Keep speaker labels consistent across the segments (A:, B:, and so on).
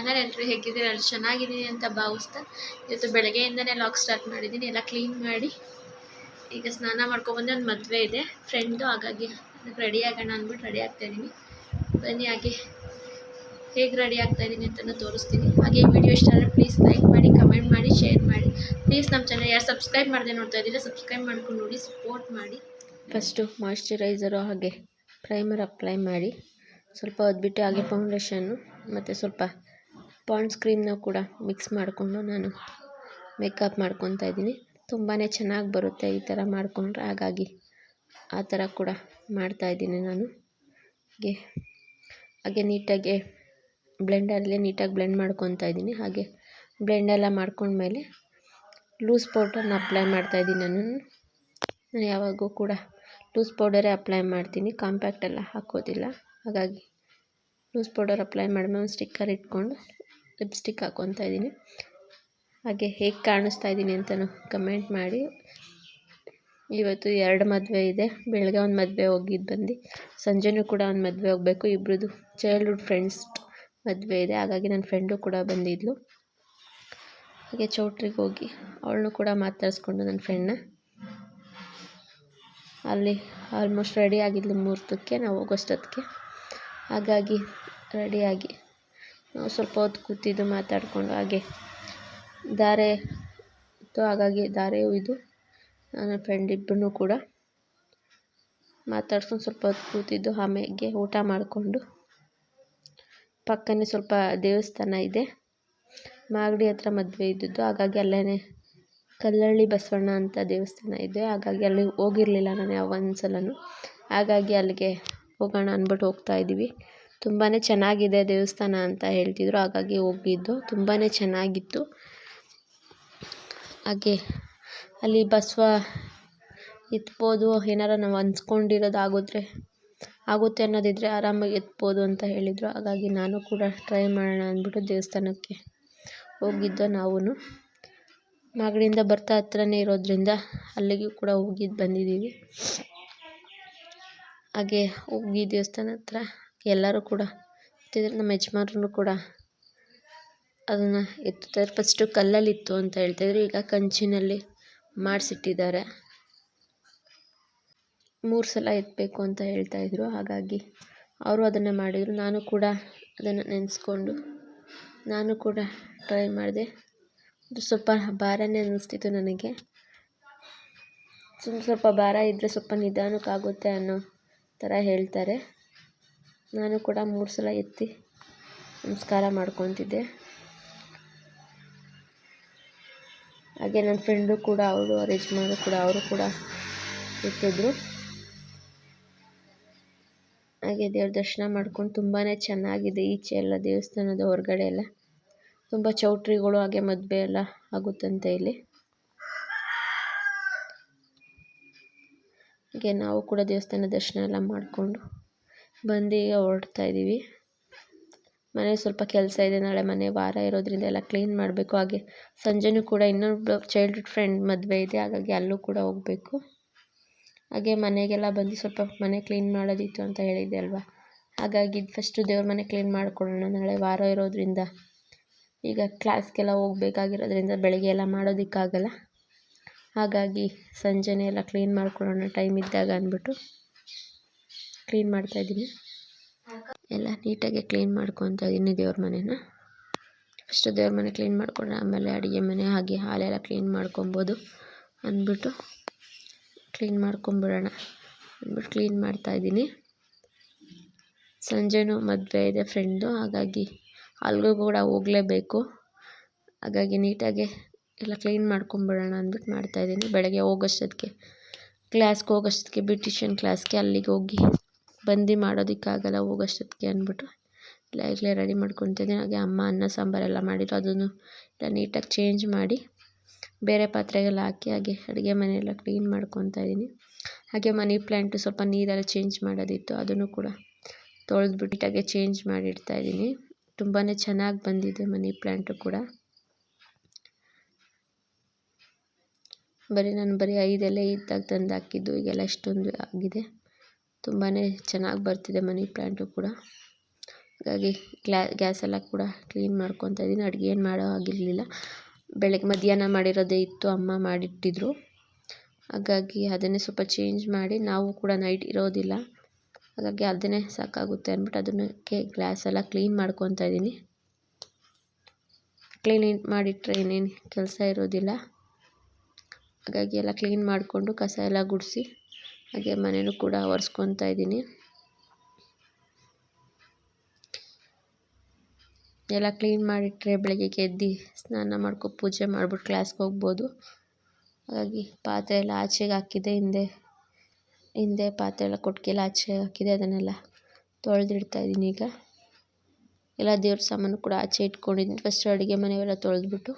A: Channel. ಎಲ್ಲರೂ ಹೇಗಿದ್ದೀರಾ? ಅಲ್ಲಿ ಚೆನ್ನಾಗಿದ್ದೀನಿ ಅಂತ ಭಾವಿಸ್ತಾ ಇವತ್ತು ಬೆಳಗ್ಗೆಯಿಂದನೇ ಲಾಗ್ ಸ್ಟಾರ್ಟ್ ಮಾಡಿದ್ದೀನಿ. ಎಲ್ಲ ಕ್ಲೀನ್ ಮಾಡಿ ಈಗ ಸ್ನಾನ ಮಾಡ್ಕೊಬಂದು ಒಂದು ಮದುವೆ ಇದೆ ಫ್ರೆಂಡು, ಹಾಗಾಗಿ ರೆಡಿ ಆಗೋಣ ಅಂದ್ಬಿಟ್ಟು ರೆಡಿ ಆಗ್ತಾಯಿದ್ದೀನಿ. ಬನ್ನಿ ಹಾಗೆ ಹೇಗೆ ರೆಡಿ ಆಗ್ತಾಯಿದ್ದೀನಿ ಅಂತಲೂ ತೋರಿಸ್ತೀನಿ. ಹಾಗೆ ಈ ವಿಡಿಯೋ ಇಷ್ಟ ಆದರೆ ಪ್ಲೀಸ್ ಲೈಕ್ ಮಾಡಿ, ಕಮೆಂಟ್ ಮಾಡಿ, ಶೇರ್ ಮಾಡಿ. ಪ್ಲೀಸ್ ನಮ್ಮ ಚಾನಲ್ ಯಾರು ಸಬ್ಸ್ಕ್ರೈಬ್ ಮಾಡದೆ ನೋಡ್ತಾ ಇದ್ದೀರಾ ಸಬ್ಸ್ಕ್ರೈಬ್ ಮಾಡ್ಕೊಂಡು ನೋಡಿ, ಸಪೋರ್ಟ್ ಮಾಡಿ. ಫಸ್ಟು ಮಾಯ್ಶ್ಚರೈಸರು ಹಾಗೆ ಪ್ರೈಮರ್ ಅಪ್ಲೈ ಮಾಡಿ ಸ್ವಲ್ಪ ಹೊದ್ಬಿಟ್ಟು ಹಾಗೆ ಫೌಂಡೇಶನ್ನು ಮತ್ತು ಸ್ವಲ್ಪ ಪಾಂಡ್ಸ್ ಕ್ರೀಮ್ನ ಕೂಡ ಮಿಕ್ಸ್ ಮಾಡಿಕೊಂಡು ನಾನು ಮೇಕಪ್ ಮಾಡ್ಕೊತಾ ಇದ್ದೀನಿ. ತುಂಬಾ ಚೆನ್ನಾಗಿ ಬರುತ್ತೆ ಈ ಥರ ಮಾಡಿಕೊಂಡ್ರೆ, ಹಾಗಾಗಿ ಆ ಥರ ಕೂಡ ಮಾಡ್ತಾಯಿದ್ದೀನಿ ನಾನು. ಹಾಗೆ ನೀಟಾಗಿ ಬ್ಲೆಂಡರಲ್ಲಿ ನೀಟಾಗಿ ಬ್ಲೆಂಡ್ ಮಾಡ್ಕೊತಾ ಇದ್ದೀನಿ. ಹಾಗೆ ಬ್ಲೆಂಡೆಲ್ಲ ಮಾಡ್ಕೊಂಡ್ಮೇಲೆ ಲೂಸ್ ಪೌಡರ್ನ ಅಪ್ಲೈ ಮಾಡ್ತಾಯಿದ್ದೀನಿ. ನಾನು ಯಾವಾಗೂ ಕೂಡ ಲೂಸ್ ಪೌಡರೇ ಅಪ್ಲೈ ಮಾಡ್ತೀನಿ, ಕಾಂಪ್ಯಾಕ್ಟೆಲ್ಲ ಹಾಕೋದಿಲ್ಲ. ಹಾಗಾಗಿ ಲೂಸ್ ಪೌಡರ್ ಅಪ್ಲೈ ಮಾಡಿದ್ಮೇಲೆ ಒಂದು ಸ್ಟಿಕ್ಕರ್ ಇಟ್ಕೊಂಡು ಲಿಪ್ಸ್ಟಿಕ್ ಹಾಕ್ಕೊತಾ ಇದ್ದೀನಿ. ಹಾಗೆ ಹೇಗೆ ಕಾಣಿಸ್ತಾ ಇದ್ದೀನಿ ಅಂತಲೂ ಕಮೆಂಟ್ ಮಾಡಿ. ಇವತ್ತು 2 ಮದುವೆ ಇದೆ. ಬೆಳಗ್ಗೆ ಒಂದು ಮದುವೆ ಹೋಗಿದ್ದು ಬಂದು ಸಂಜೆನೂ ಕೂಡ ಒಂದು ಮದುವೆ ಹೋಗಬೇಕು. ಇಬ್ಬರದು ಚೈಲ್ಡ್ಹುಡ್ ಫ್ರೆಂಡ್ಸ್ ಮದುವೆ ಇದೆ, ಹಾಗಾಗಿ ನನ್ನ ಫ್ರೆಂಡು ಕೂಡ ಬಂದಿದ್ಲು. ಹಾಗೆ ಚೌಟ್ರಿಗೆ ಹೋಗಿ ಅವಳನ್ನು ಕೂಡ ಮಾತಾಡಿಸ್ಕೊಂಡು ನನ್ನ ಫ್ರೆಂಡ್ನ ಅಲ್ಲಿ ಆಲ್ಮೋಸ್ಟ್ ರೆಡಿ ಆಗಿದ್ಲು ಮುಹೂರ್ತಕ್ಕೆ ನಾವು ಹೋಗೋಷ್ಟೊತ್ತಿಗೆ. ಹಾಗಾಗಿ ರೆಡಿಯಾಗಿ ನಾವು ಸ್ವಲ್ಪ ಹೊತ್ತು ಕೂತಿದ್ದು ಮಾತಾಡಿಕೊಂಡು ಹಾಗೆ ಧಾರೆ ಇತ್ತು, ಹಾಗಾಗಿ ಧಾರೆ ಒಯ್ದು ನನ್ನ ಫ್ರೆಂಡ್ ಇಬ್ಬರೂ ಕೂಡ ಮಾತಾಡ್ಸ್ಕೊಂಡು ಸ್ವಲ್ಪ ಹೊತ್ತು ಕೂತಿದ್ದು. ಆಮೇಲೆ ಊಟ ಮಾಡಿಕೊಂಡು ಪಕ್ಕನೇ ಸ್ವಲ್ಪ ದೇವಸ್ಥಾನ ಇದೆ, ಮಾಗಡಿ ಹತ್ರ ಮದುವೆ ಇದ್ದಿದ್ದು, ಹಾಗಾಗಿ ಅಲ್ಲೇ ಕಲ್ಲಳ್ಳಿ ಬಸವಣ್ಣ ಅಂತ ದೇವಸ್ಥಾನ ಇದೆ. ಹಾಗಾಗಿ ಅಲ್ಲಿ ಹೋಗಿರಲಿಲ್ಲ ನಾನು ಒಂದು ಸಲನೂ, ಹಾಗಾಗಿ ಅಲ್ಲಿಗೆ ಹೋಗೋಣ ಅಂದ್ಬಿಟ್ಟು ಹೋಗ್ತಾ ಇದ್ದೀವಿ. ತುಂಬಾ ಚೆನ್ನಾಗಿದೆ ದೇವಸ್ಥಾನ ಅಂತ ಹೇಳ್ತಿದ್ರು, ಹಾಗಾಗಿ ಹೋಗಿದ್ದು. ತುಂಬಾ ಚೆನ್ನಾಗಿತ್ತು. ಹಾಗೆ ಅಲ್ಲಿ ಬಸವ ಎತ್ಬೋದು, ಏನಾರ ನಾವು ಅನ್ಸ್ಕೊಂಡಿರೋದು ಆಗುತ್ತೆ ಅನ್ನೋದಿದ್ರೆ ಆರಾಮಾಗಿ ಎತ್ಬೋದು ಅಂತ ಹೇಳಿದರು. ಹಾಗಾಗಿ ನಾನು ಕೂಡ ಟ್ರೈ ಮಾಡೋಣ ಅಂದ್ಬಿಟ್ಟು ದೇವಸ್ಥಾನಕ್ಕೆ ಹೋಗಿದ್ದು. ನಾವು ಮಾಗಡಿಯಿಂದ ಬರ್ತಾ ಹತ್ರನೇ ಇರೋದ್ರಿಂದ ಅಲ್ಲಿಗೂ ಕೂಡ ಹೋಗಿದ್ದು ಬಂದಿದ್ದೀವಿ. ಹಾಗೆ ಹೋಗಿ ದೇವಸ್ಥಾನ ಹತ್ರ ಎಲ್ಲರೂ ಕೂಡ ಎತ್ತಿದ್ರೆ, ನಮ್ಮ ಯಜಮಾನ್ರು ಕೂಡ ಅದನ್ನು ಎತ್ತುತ್ತಾರೆ. ಫಸ್ಟು ಕಲ್ಲಲ್ಲಿತ್ತು ಅಂತ ಹೇಳ್ತಾಯಿದ್ರು, ಈಗ ಕಂಚಿನಲ್ಲಿ ಮಾಡಿಸಿಟ್ಟಿದ್ದಾರೆ. 3 ಸಲ ಎತ್ತಬೇಕು ಅಂತ ಹೇಳ್ತಾಯಿದ್ರು, ಹಾಗಾಗಿ ಅವರು ಅದನ್ನು ಮಾಡಿದರು. ನಾನು ಕೂಡ ಅದನ್ನು ನೆನೆಸ್ಕೊಂಡು ನಾನು ಕೂಡ ಟ್ರೈ ಮಾಡಿದೆ. ಅದು ಸ್ವಲ್ಪ ಭಾರನೇ ಅನ್ನಿಸ್ತಿತ್ತು ನನಗೆ. ಸ್ವಲ್ಪ ಭಾರ ಇದ್ದರೆ ಸ್ವಲ್ಪ ನಿಧಾನಕ್ಕಾಗುತ್ತೆ ಅನ್ನೋ ಥರ ಹೇಳ್ತಾರೆ. ನಾನು ಕೂಡ 3 ಸಲ ಎತ್ತಿ ನಮಸ್ಕಾರ ಮಾಡ್ಕೊತಿದ್ದೆ. ಹಾಗೆ ನನ್ನ ಫ್ರೆಂಡು ಕೂಡ ಅವಳು ಯಜಮಾನರು ಕೂಡ ಅವರು ಕೂಡ ಎತ್ತಿದ್ರು. ಹಾಗೆ ದೇವ್ರ ದರ್ಶನ ಮಾಡ್ಕೊಂಡು ತುಂಬಾ ಚೆನ್ನಾಗಿದೆ. ಈಚೆ ಎಲ್ಲ ದೇವಸ್ಥಾನದ ಹೊರಗಡೆ ಎಲ್ಲ ತುಂಬ ಚೌಟ್ರಿಗಳು ಹಾಗೆ ಮದುವೆ ಎಲ್ಲ ಆಗುತ್ತಂತೆ ಇಲ್ಲಿ. ಹಾಗೆ ನಾವು ಕೂಡ ದೇವಸ್ಥಾನ ದರ್ಶನ ಎಲ್ಲ ಮಾಡಿಕೊಂಡು ಬಂದು ಈಗ ಹೊರಡ್ತಾ ಇದ್ದೀವಿ. ಮನೆ ಸ್ವಲ್ಪ ಕೆಲಸ ಇದೆ, ನಾಳೆ ಮನೆ ವಾರ ಇರೋದ್ರಿಂದ ಎಲ್ಲ ಕ್ಲೀನ್ ಮಾಡಬೇಕು. ಹಾಗೆ ಸಂಜೆನೂ ಕೂಡ ಇನ್ನೊಬ್ಬ ಚೈಲ್ಡ್ಹುಡ್ ಫ್ರೆಂಡ್ ಮದುವೆ ಇದೆ, ಹಾಗಾಗಿ ಅಲ್ಲೂ ಕೂಡ ಹೋಗಬೇಕು. ಹಾಗೆ ಮನೆಗೆಲ್ಲ ಬಂದು ಸ್ವಲ್ಪ ಮನೆ ಕ್ಲೀನ್ ಮಾಡೋದಿತ್ತು ಅಂತ ಹೇಳಿದ್ದೆ ಅಲ್ವಾ, ಹಾಗಾಗಿ ಫಸ್ಟು ದೇವ್ರ ಮನೆ ಕ್ಲೀನ್ ಮಾಡ್ಕೊಳ್ಳೋಣ. ನಾಳೆ ವಾರ ಇರೋದ್ರಿಂದ ಈಗ ಕ್ಲಾಸ್ಗೆಲ್ಲ ಹೋಗ್ಬೇಕಾಗಿರೋದ್ರಿಂದ ಬೆಳಗ್ಗೆ ಎಲ್ಲ ಮಾಡೋದಕ್ಕಾಗಲ್ಲ, ಹಾಗಾಗಿ ಸಂಜೆನೇ ಎಲ್ಲ ಕ್ಲೀನ್ ಮಾಡ್ಕೊಳ್ಳೋಣ ಟೈಮ್ ಇದ್ದಾಗ ಅಂದ್ಬಿಟ್ಟು ಕ್ಲೀನ್ ಮಾಡ್ತಾಯಿದ್ದೀನಿ. ಎಲ್ಲ ನೀಟಾಗಿ ಕ್ಲೀನ್ ಮಾಡ್ಕೊತಾ ಇದ್ದೀನಿ ದೇವ್ರ ಮನೇನ. ಫಸ್ಟು ದೇವ್ರ ಮನೆ ಕ್ಲೀನ್ ಮಾಡ್ಕೊಂಡ್ರೆ ಆಮೇಲೆ ಅಡುಗೆ ಮನೆ ಹಾಗೆ ಹಾಲೆಲ್ಲ ಕ್ಲೀನ್ ಮಾಡ್ಕೊಬೋದು ಅಂದ್ಬಿಟ್ಟು ಕ್ಲೀನ್ ಮಾಡ್ಕೊಂಬಿಡೋಣ ಅಂದ್ಬಿಟ್ಟು ಕ್ಲೀನ್ ಮಾಡ್ತಾಯಿದ್ದೀನಿ. ಸಂಜೆನೂ ಮದುವೆ ಇದೆ ಫ್ರೆಂಡು, ಹಾಗಾಗಿ ಅಲ್ಲಿಗೂ ಕೂಡ ಹೋಗಲೇಬೇಕು. ಹಾಗಾಗಿ ನೀಟಾಗಿ ಎಲ್ಲ ಕ್ಲೀನ್ ಮಾಡ್ಕೊಂಬಿಡೋಣ ಅಂದ್ಬಿಟ್ಟು ಮಾಡ್ತಾಯಿದ್ದೀನಿ. ಬೆಳಗ್ಗೆ ಹೋಗೋಷ್ಟೊತ್ತಿಗೆ ಕ್ಲಾಸ್ಗೆ ಹೋಗೋಷ್ಟೊತ್ತಿಗೆ ಬ್ಯೂಟಿಷಿಯನ್ ಕ್ಲಾಸ್ಗೆ ಅಲ್ಲಿಗೆ ಹೋಗಿ ಬಂದು ಮಾಡೋದಕ್ಕಾಗಲ್ಲ ಹೋಗೋಷ್ಟೊತ್ತಿಗೆ ಅಂದ್ಬಿಟ್ಟು ಈಗಲೇ ರೆಡಿ ಮಾಡ್ಕೊತಿದ್ದೀನಿ. ಹಾಗೆ ಅಮ್ಮ ಅನ್ನ ಸಾಂಬಾರೆಲ್ಲ ಮಾಡಿದ್ರು, ಅದನ್ನು ಎಲ್ಲ ನೀಟಾಗಿ ಚೇಂಜ್ ಮಾಡಿ ಬೇರೆ ಪಾತ್ರೆಗೆಲ್ಲ ಹಾಕಿ ಹಾಗೆ ಅಡುಗೆ ಮನೆಯೆಲ್ಲ ಕ್ಲೀನ್ ಮಾಡ್ಕೊತಾ ಇದ್ದೀನಿ. ಹಾಗೆ ಮನಿ ಪ್ಲ್ಯಾಂಟು ಸ್ವಲ್ಪ ನೀರೆಲ್ಲ ಚೇಂಜ್ ಮಾಡೋದಿತ್ತು, ಅದನ್ನು ಕೂಡ ತೊಳೆದ್ಬಿಟ್ಟು ನೀಟಾಗಿ ಚೇಂಜ್ ಮಾಡಿಡ್ತಾಯಿದ್ದೀನಿ. ತುಂಬಾ ಚೆನ್ನಾಗಿ ಬಂದಿದೆ ಮನಿ ಪ್ಲ್ಯಾಂಟು ಕೂಡ. ನಾನು ಬರೀ 5 ಎಲೆ ಇದ್ದಾಗ ತಂದು ಹಾಕಿದ್ದು, ಈಗೆಲ್ಲ ಇಷ್ಟೊಂದು ಆಗಿದೆ. ತುಂಬಾ ಚೆನ್ನಾಗಿ ಬರ್ತಿದೆ ಮನಿ ಪ್ಲ್ಯಾಂಟು ಕೂಡ. ಹಾಗಾಗಿ ಗ್ಯಾಸ್ ಎಲ್ಲ ಕೂಡ ಕ್ಲೀನ್ ಮಾಡ್ಕೊತಾ ಇದ್ದೀನಿ. ಅಡುಗೆ ಏನು ಮಾಡೋ ಆಗಿರಲಿಲ್ಲ, ಬೆಳಗ್ಗೆ ಮಧ್ಯಾಹ್ನ ಮಾಡಿರೋದೇ ಇತ್ತು, ಅಮ್ಮ ಮಾಡಿಟ್ಟಿದ್ರು. ಹಾಗಾಗಿ ಅದನ್ನೇ ಸ್ವಲ್ಪ ಚೇಂಜ್ ಮಾಡಿ, ನಾವು ಕೂಡ ನೈಟ್ ಇರೋದಿಲ್ಲ, ಹಾಗಾಗಿ ಅದನ್ನೇ ಸಾಕಾಗುತ್ತೆ ಅಂದ್ಬಿಟ್ಟು ಅದಕ್ಕೆ ಗ್ಯಾಸ್ ಎಲ್ಲ ಕ್ಲೀನ್ ಮಾಡ್ಕೊತಾ ಇದ್ದೀನಿ. ಕ್ಲೀನ್ ಮಾಡಿಟ್ರೆ ಏನೇನು ಕೆಲಸ ಇರೋದಿಲ್ಲ, ಹಾಗಾಗಿ ಎಲ್ಲ ಕ್ಲೀನ್ ಮಾಡಿಕೊಂಡು ಕಸ ಎಲ್ಲ ಗುಡಿಸಿ ಹಾಗೆ ಮನೇನೂ ಕೂಡ ಒರೆಸ್ಕೊತಾ ಇದ್ದೀನಿ. ಎಲ್ಲ ಕ್ಲೀನ್ ಮಾಡಿಟ್ರೆ ಬೆಳಗ್ಗೆ ಎದ್ದು ಸ್ನಾನ ಮಾಡ್ಕೊ ಪೂಜೆ ಮಾಡ್ಬಿಟ್ಟು ಕ್ಲಾಸ್ಗೆ ಹೋಗ್ಬೋದು. ಹಾಗಾಗಿ ಪಾತ್ರೆ ಎಲ್ಲ ಆಚೆಗೆ ಹಾಕಿದ್ದೆ, ಹಿಂದೆ ಪಾತ್ರೆ ಎಲ್ಲ ಕೊಟ್ಟಿಗೆಲ್ಲ ಆಚೆಗೆ ಹಾಕಿದೆ, ಅದನ್ನೆಲ್ಲ ತೊಳೆದಿಡ್ತಾ ಇದ್ದೀನಿ. ಈಗ ಎಲ್ಲ ದೇವ್ರ ಸಾಮಾನು ಕೂಡ ಆಚೆ ಇಟ್ಕೊಂಡಿದ್ದೀನಿ. ಫಸ್ಟ್ ಅಡುಗೆ ಮನೆಯೆಲ್ಲ ತೊಳೆದ್ಬಿಟ್ಟು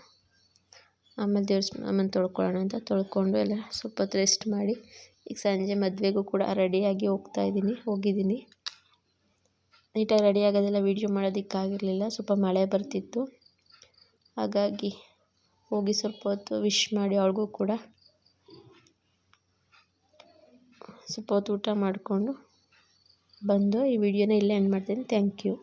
A: ಆಮೇಲೆ ದೇವ್ರ ಸಾಮಾನು ತೊಳ್ಕೊಳ್ಳೋಣ ಅಂತ ತೊಳ್ಕೊಂಡು ಎಲ್ಲ ಸ್ವಲ್ಪ ಹೊತ್ತು ರೆಸ್ಟ್ ಮಾಡಿ ಈಗ ಸಂಜೆ ಮದುವೆಗೂ ಕೂಡ ರೆಡಿಯಾಗಿ ಹೋಗಿದ್ದೀನಿ. ನೀಟಾಗಿ ರೆಡಿ ಆಗೋದೆಲ್ಲ ವೀಡಿಯೋ ಮಾಡೋದಕ್ಕಾಗಿರಲಿಲ್ಲ, ಸ್ವಲ್ಪ ಮಳೆ ಬರ್ತಿತ್ತು. ಹಾಗಾಗಿ ಹೋಗಿ ಸ್ವಲ್ಪ ಹೊತ್ತು ವಿಶ್ ಮಾಡಿ ಅವಳಿಗೂ ಕೂಡ ಸ್ವಲ್ಪ ಹೊತ್ತು ಊಟ ಮಾಡಿಕೊಂಡು ಬಂದು ಈ ವಿಡಿಯೋನ ಇಲ್ಲೇ ಎಂಡ್ ಮಾಡ್ತೀನಿ. Thank you.